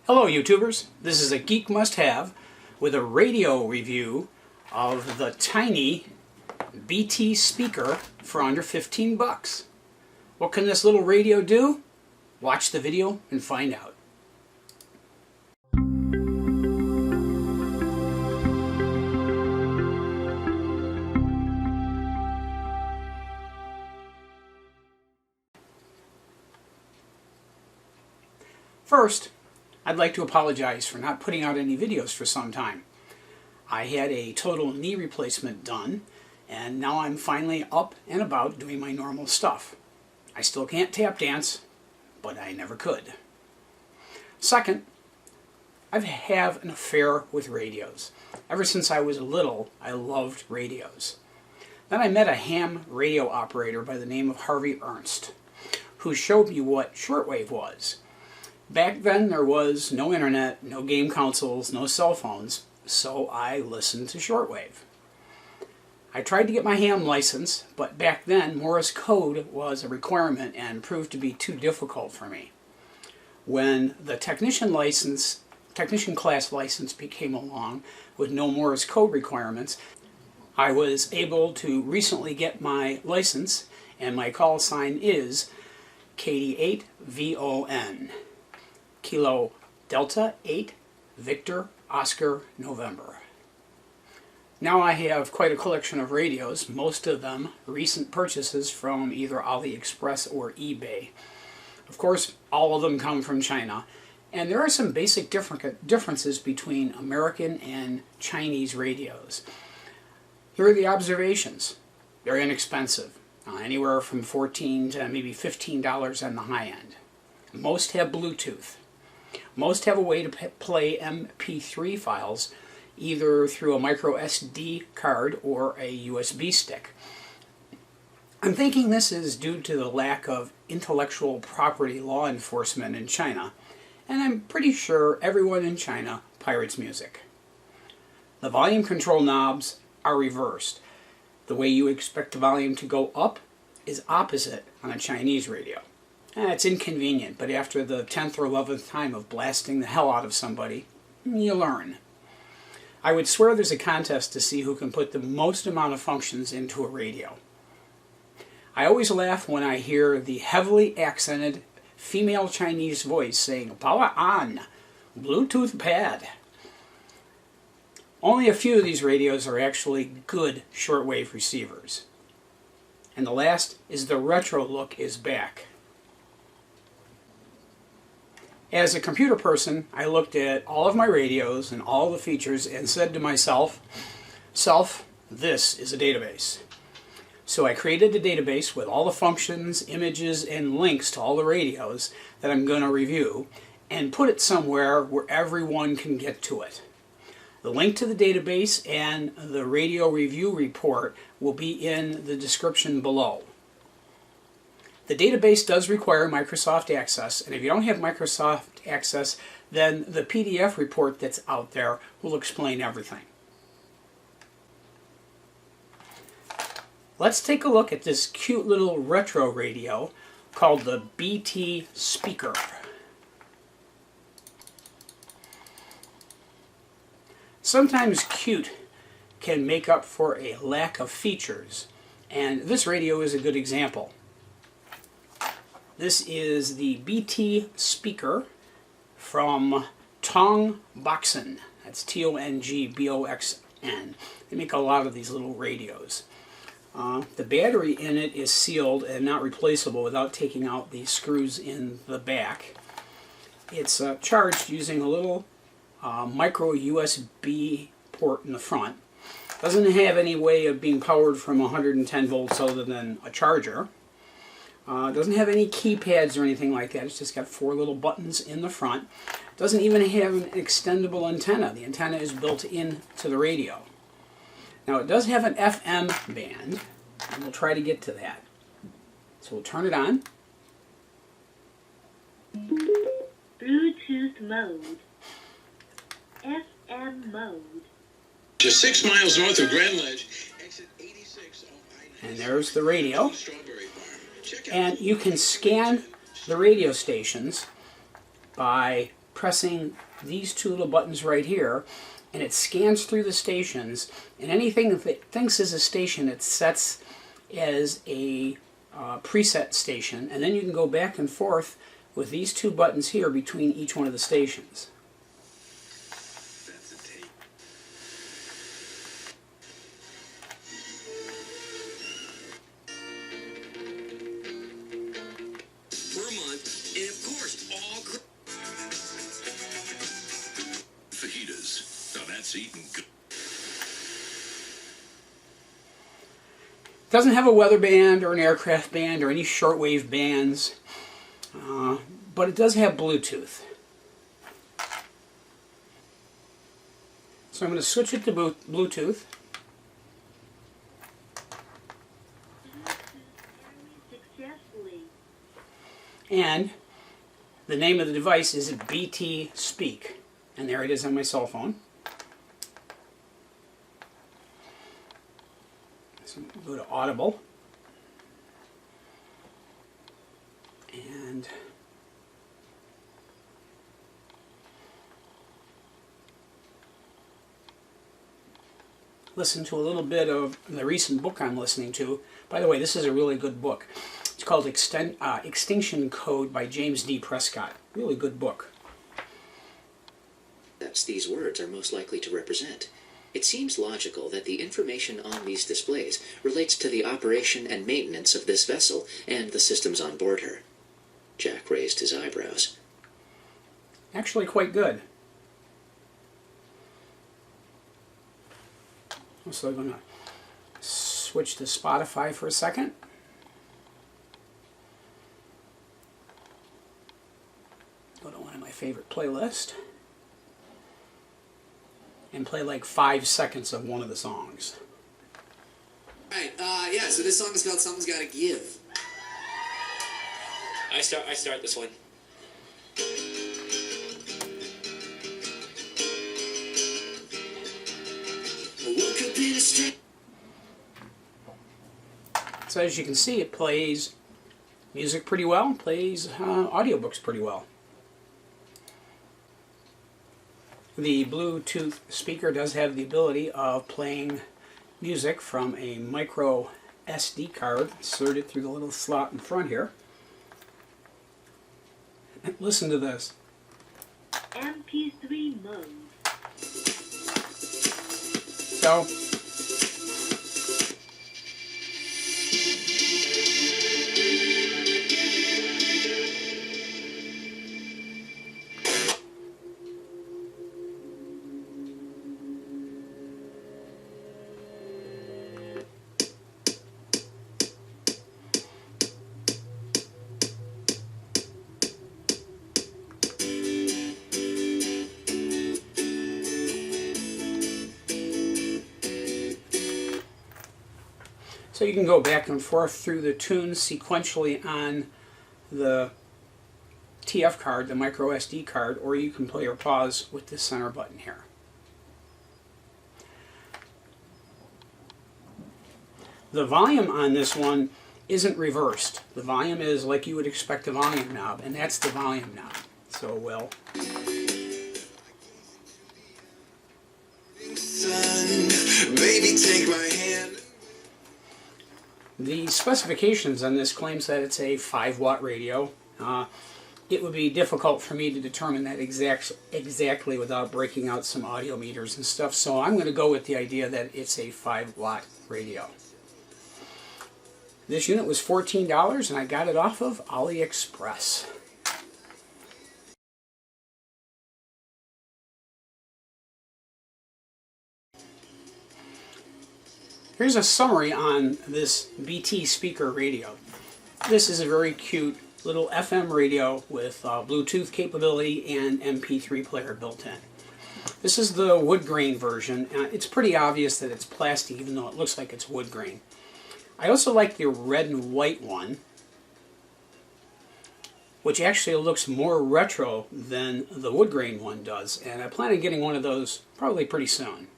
Hello YouTubers, this is a Geek Must Have with a radio review of the tiny BT speaker for under 15 bucks. What can this little radio do? Watch the video and find out. First, I'd like to apologize for not putting out any videos for some time. I had a total knee replacement done, and now I'm finally up and about doing my normal stuff. I still can't tap dance, but I never could. Second, I have an affair with radios. Ever since I was little, I loved radios. Then I met a ham radio operator by the name of Harvey Ernst, who showed me what shortwave was. Back then there was no internet, no game consoles, no cell phones, so I listened to shortwave. I tried to get my ham license, but back then Morse code was a requirement and proved to be too difficult for me. When the technician class license came along with no Morse code requirements, I was able to recently get my license, and my call sign is KD8VON. Kilo Delta 8 Victor Oscar November. Now I have quite a collection of radios, most of them recent purchases from either AliExpress or eBay. Of course, all of them come from China, and there are some basic differences between American and Chinese radios. Here are the observations. They're inexpensive, anywhere from $14 to maybe $15 on the high end. Most have Bluetooth. Most have a way to play MP3 files either through a micro SD card or a USB stick. I'm thinking this is due to the lack of intellectual property law enforcement in China, and I'm pretty sure everyone in China pirates music. The volume control knobs are reversed. The way you expect the volume to go up is opposite on a Chinese radio. It's inconvenient, but after the 10th or 11th time of blasting the hell out of somebody, you learn. I would swear there's a contest to see who can put the most amount of functions into a radio. I always laugh when I hear the heavily accented female Chinese voice saying, "Power on, Bluetooth pad." Only a few of these radios are actually good shortwave receivers. And the last is the retro look is back. As a computer person, I looked at all of my radios and all the features and said to myself, this is a database. So I created a database with all the functions, images, and links to all the radios that I'm going to review and put it somewhere where everyone can get to it. The link to the database and the radio review report will be in the description below. The database does require Microsoft Access, and if you don't have Microsoft Access, then the PDF report that's out there will explain everything. Let's take a look at this cute little retro radio called the BT Speaker. Sometimes cute can make up for a lack of features, and this radio is a good example. This is the BT speaker from Tongboxen. That's Tongboxn. They make a lot of these little radios. The battery in it is sealed and not replaceable without taking out the screws in the back. It's charged using a little micro USB port in the front. Doesn't have any way of being powered from 110 volts other than a charger. Doesn't have any keypads or anything like that. It's just got 4 little buttons in the front. Doesn't even have an extendable antenna. The antenna is built into the radio. Now it does have an FM band, and we'll try to get to that. So we'll turn it on. Bluetooth mode. FM mode. Just 6 miles north of Grand Ledge, exit 86 on I-90. And there's the radio. And you can scan the radio stations by pressing these two little buttons right here, and it scans through the stations, and anything that it thinks is a station it sets as a preset station, and then you can go back and forth with these two buttons here between each one of the stations. That's a tape. Per month, and of course, all fajitas. Now that's eating good. It doesn't have a weather band or an aircraft band or any shortwave bands, but it does have Bluetooth. So I'm going to switch it to Bluetooth. And the name of the device is BT Speak. And there it is on my cell phone. So go to Audible. And listen to a little bit of the recent book I'm listening to. By the way, this is a really good book. It's called Extinction Code by James D. Prescott. Really good book. These words are most likely to represent. It seems logical that the information on these displays relates to the operation and maintenance of this vessel and the systems on board her. Jack raised his eyebrows. Actually quite good. So I'm going to switch to Spotify for a second. Go to one of my favorite playlists. And play like 5 seconds of one of the songs. Right, yeah, so this song is about something's gotta give. I start this one. So as you can see, it plays music pretty well, plays audiobooks pretty well. The Bluetooth speaker does have the ability of playing music from a micro SD card inserted through the little slot in front here. Listen to this. MP3 mode. So, So you can go back and forth through the tunes sequentially on the TF card, the micro SD card, or you can play or pause with the center button here. The volume on this one isn't reversed. The volume is like you would expect a volume knob, and that's the volume knob. So we'll Baby, take my hand. The specifications on this claims that it's a 5-watt radio. It would be difficult for me to determine that exactly without breaking out some audio meters and stuff, so I'm going to go with the idea that it's a 5-watt radio. This unit was $14 and I got it off of AliExpress. Here's a summary on this BT speaker radio. This is a very cute little FM radio with Bluetooth capability and MP3 player built in. This is the wood grain version. It's pretty obvious that it's plastic even though it looks like it's wood grain. I also like the red and white one, which actually looks more retro than the wood grain one does, and I plan on getting one of those probably pretty soon.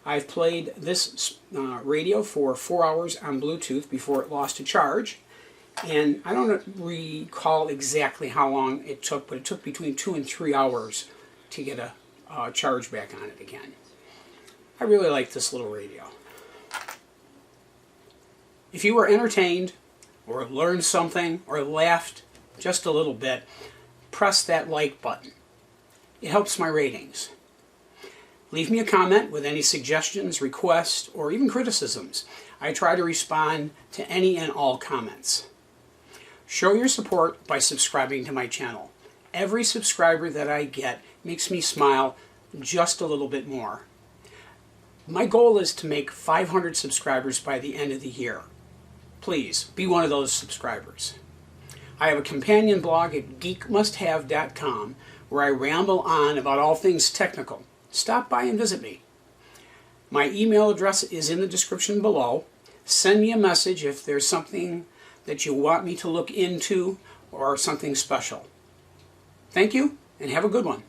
I've played this radio for 4 hours on Bluetooth before it lost a charge, And I don't recall exactly how long it took, but it took between 2 and 3 hours to get a charge back on it again. I really like this little radio. If you were entertained, or learned something, or laughed just a little bit, press that like button. It helps my ratings. Leave me a comment with any suggestions, requests, or even criticisms. I try to respond to any and all comments. Show your support by subscribing to my channel. Every subscriber that I get makes me smile just a little bit more. My goal is to make 500 subscribers by the end of the year. Please, be one of those subscribers. I have a companion blog at geekmusthave.com where I ramble on about all things technical. Stop by and visit me. My email address is in the description below. Send me a message if there's something that you want me to look into or something special. Thank you, and have a good one.